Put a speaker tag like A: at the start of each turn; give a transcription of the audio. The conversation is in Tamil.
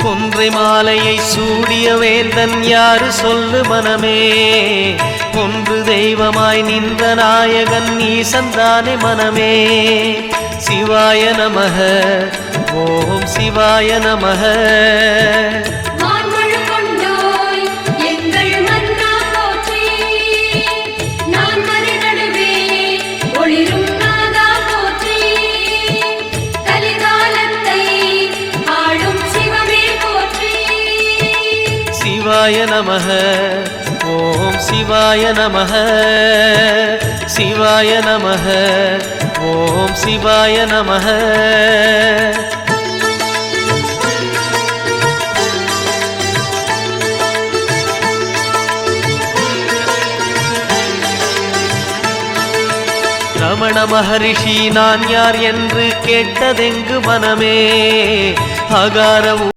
A: கொன்றை மாலையை சூடிய வேந்தன் யாரு சொல்லு மனமே ஒன்று தெய்வமாய் நின்ற நாயகன் ஈசன்தானே மனமே சிவாய நமக ஓம் சிவாய நமக சிவாய நமக ஓம் சிவாய நமக சிவாய நமக ஓம் சிவாய நமக ரமண மகரிஷி நான் யார் என்று கேட்டதெங்கு மனமே அகார